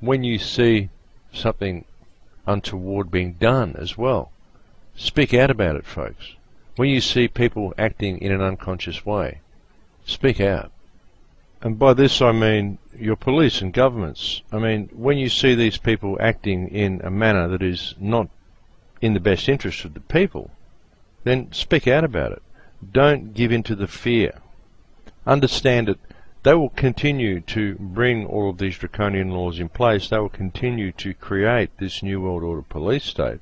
when you see something untoward being done as well, speak out about it, folks. When you see people acting in an unconscious way, speak out. And by this I mean your police and governments. I mean, when you see these people acting in a manner that is not in the best interest of the people, then speak out about it. Don't give in to the fear. Understand that they will continue to bring all of these draconian laws in place. They will continue to create this New World Order police state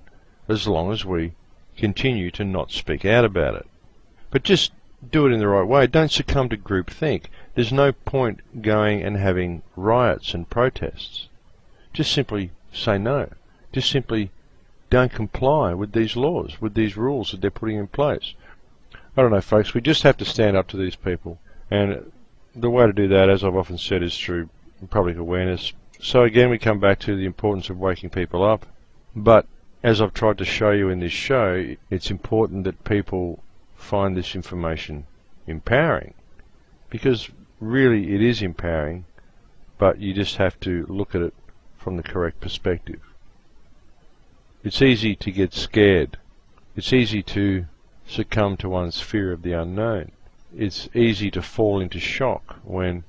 as long as we continue to not speak out about it. But just do it in the right way. Don't succumb to groupthink. There's no point going and having riots and protests. Just simply say no. Just simply don't comply with these laws, with these rules that they're putting in place. I don't know, folks. We just have to stand up to these people. And the way to do that, as I've often said, is through public awareness. So again, we come back to the importance of waking people up. But as I've tried to show you in this show, it's important that people find this information empowering. Because really it is empowering, but you just have to look at it from the correct perspective. It's easy to get scared. It's easy to succumb to one's fear of the unknown. It's easy to fall into shock when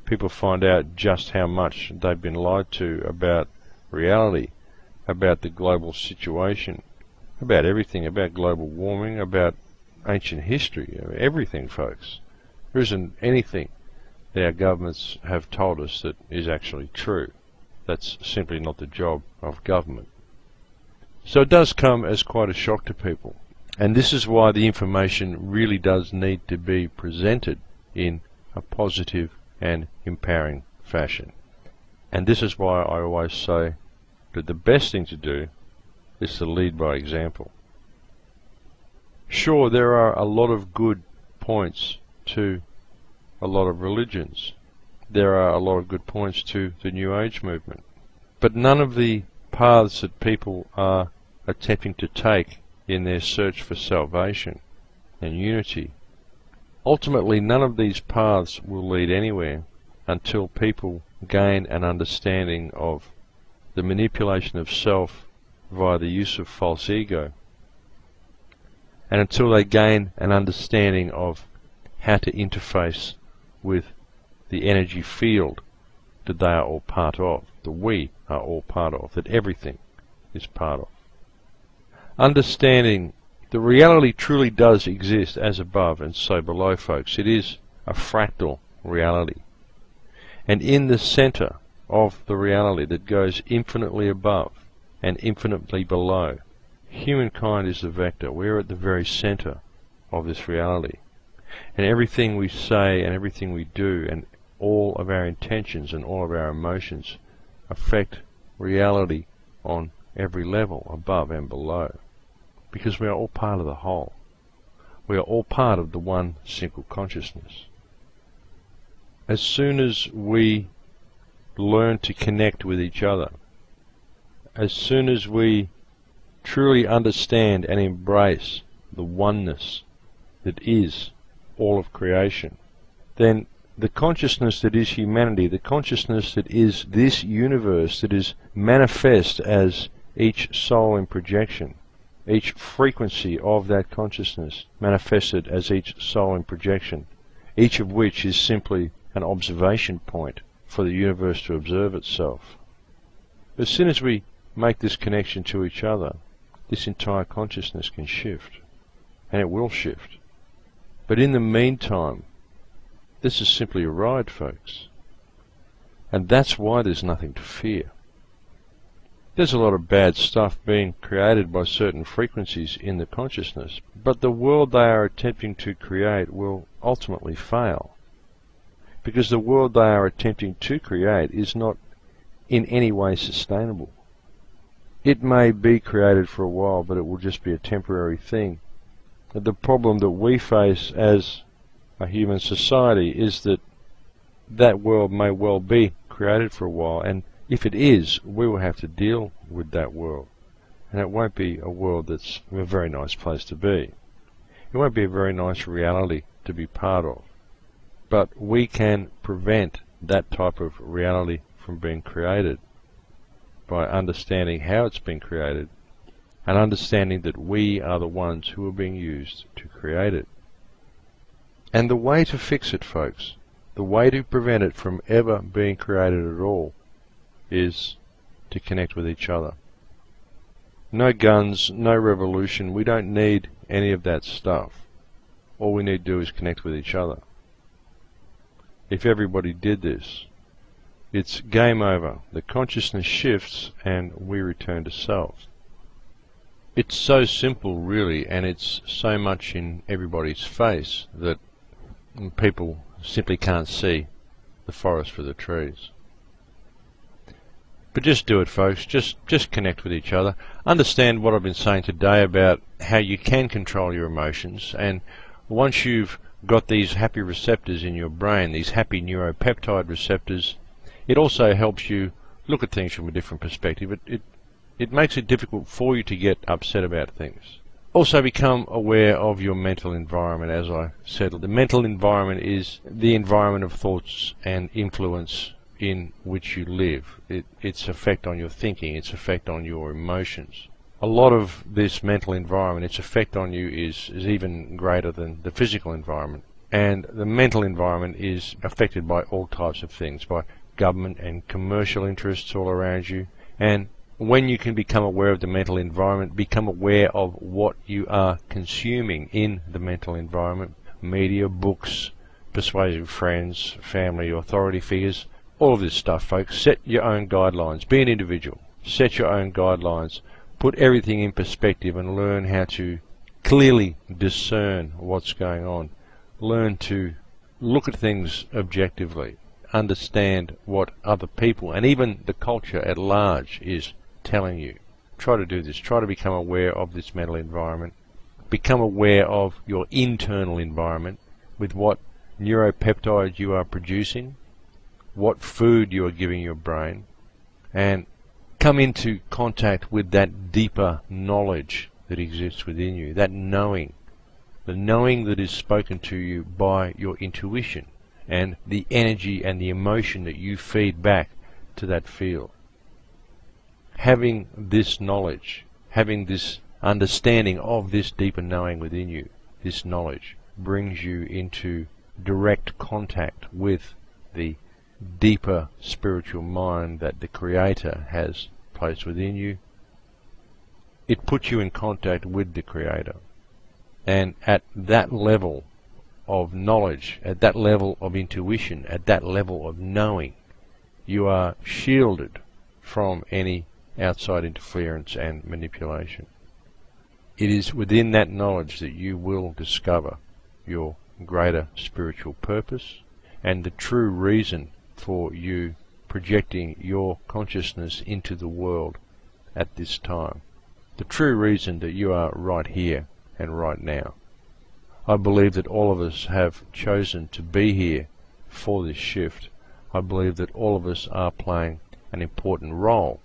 people find out just how much they've been lied to about reality, about the global situation, about everything, about global warming, about ancient history, everything, folks. There isn't anything that our governments have told us that is actually true. That's simply not the job of government. So it does come as quite a shock to people. And this is why the information really does need to be presented in a positive and empowering fashion. And this is why I always say that the best thing to do is to lead by example. Sure, there are a lot of good points to a lot of religions. There are a lot of good points to the New Age movement. But none of the paths that people are attempting to take in their search for salvation and unity, ultimately none of these paths will lead anywhere until people gain an understanding of the manipulation of self via the use of false ego, and until they gain an understanding of how to interface with the energy field that they are all part of, that we are all part of, that everything is part of. Understanding the reality truly does exist as above and so below, folks. It is a fractal reality. And in the center of the reality that goes infinitely above and infinitely below, humankind is the vector. We're at the very center of this reality. And everything we say and everything we do and all of our intentions and all of our emotions affect reality on every level, above and below. Because we are all part of the whole. We are all part of the one single consciousness. As soon as we learn to connect with each other, as soon as we truly understand and embrace the oneness that is all of creation, then the consciousness that is humanity, the consciousness that is this universe that is manifest as each soul in projection, each frequency of that consciousness manifested as each soul in projection, each of which is simply an observation point for the universe to observe itself. As soon as we make this connection to each other, this entire consciousness can shift, and it will shift. But in the meantime, this is simply a ride, folks. And that's why there's nothing to fear. There's a lot of bad stuff being created by certain frequencies in the consciousness, but the world they are attempting to create will ultimately fail. Because the world they are attempting to create is not in any way sustainable. It may be created for a while, but it will just be a temporary thing. The problem that we face as a human society is that that world may well be created for a while, and if it is, we will have to deal with that world. And it won't be a world that's a very nice place to be. It won't be a very nice reality to be part of. But we can prevent that type of reality from being created by understanding how it's been created and understanding that we are the ones who are being used to create it. And the way to fix it, folks, the way to prevent it from ever being created at all, is to connect with each other. No guns, no revolution. We don't need any of that stuff. All we need to do is connect with each other. If everybody did this, it's game over. The consciousness shifts and we return to self. It's so simple, really, and it's so much in everybody's face that people simply can't see the forest for the trees. But just do it, folks. Just connect with each other. Understand what I've been saying today about how you can control your emotions, and once you've got these happy receptors in your brain, these happy neuropeptide receptors, it also helps you look at things from a different perspective. It makes it difficult for you to get upset about things. Also become aware of your mental environment, as I said. The mental environment is the environment of thoughts and influence in which you live. Its effect on your thinking, its effect on your emotions. A lot of this mental environment, its effect on you is even greater than the physical environment. And the mental environment is affected by all types of things, by government and commercial interests all around you. And when you can become aware of the mental environment, become aware of what you are consuming in the mental environment, media, books, persuasive friends, family, authority figures, all of this stuff, folks. Set your own guidelines. Be an individual. Set your own guidelines. Put everything in perspective and learn how to clearly discern what's going on. Learn to look at things objectively. Understand what other people and even the culture at large is telling you. Try to do this. Try to become aware of this mental environment. Become aware of your internal environment with what neuropeptides you are producing, what food you are giving your brain, and come into contact with that deeper knowledge that exists within you, that knowing, the knowing that is spoken to you by your intuition and the energy and the emotion that you feed back to that field. Having this knowledge, having this understanding of this deeper knowing within you, this knowledge brings you into direct contact with the deeper spiritual mind that the Creator has placed within you. It puts you in contact with the Creator. And at that level of knowledge, at that level of intuition, at that level of knowing, you are shielded from any outside interference and manipulation. It is within that knowledge that you will discover your greater spiritual purpose and the true reason for you projecting your consciousness into the world at this time. The true reason that you are right here and right now. I believe that all of us have chosen to be here for this shift. I believe that all of us are playing an important role,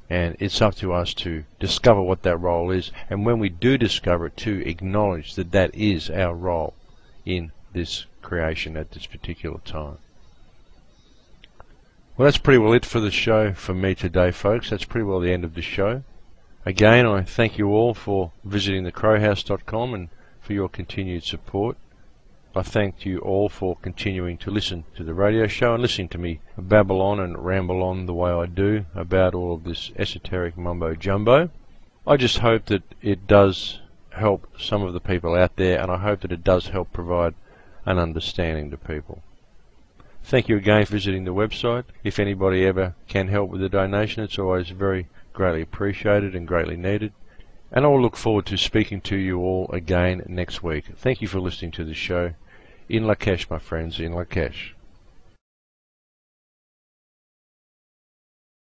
and it's up to us to discover what that role is, and when we do discover it, to acknowledge that that is our role in this creation at this particular time. Well, that's pretty well it for the show for me today, folks. That's pretty well the end of the show. Again, I thank you all for visiting thecrowhouse.com and for your continued support. I thank you all for continuing to listen to the radio show and listening to me babble on and ramble on the way I do about all of this esoteric mumbo-jumbo. I just hope that it does help some of the people out there, and I hope that it does help provide an understanding to people. Thank you again for visiting the website. If anybody ever can help with a donation, it's always very greatly appreciated and greatly needed. And I will look forward to speaking to you all again next week. Thank you for listening to the show. In Lakesh, my friends, in Lakesh.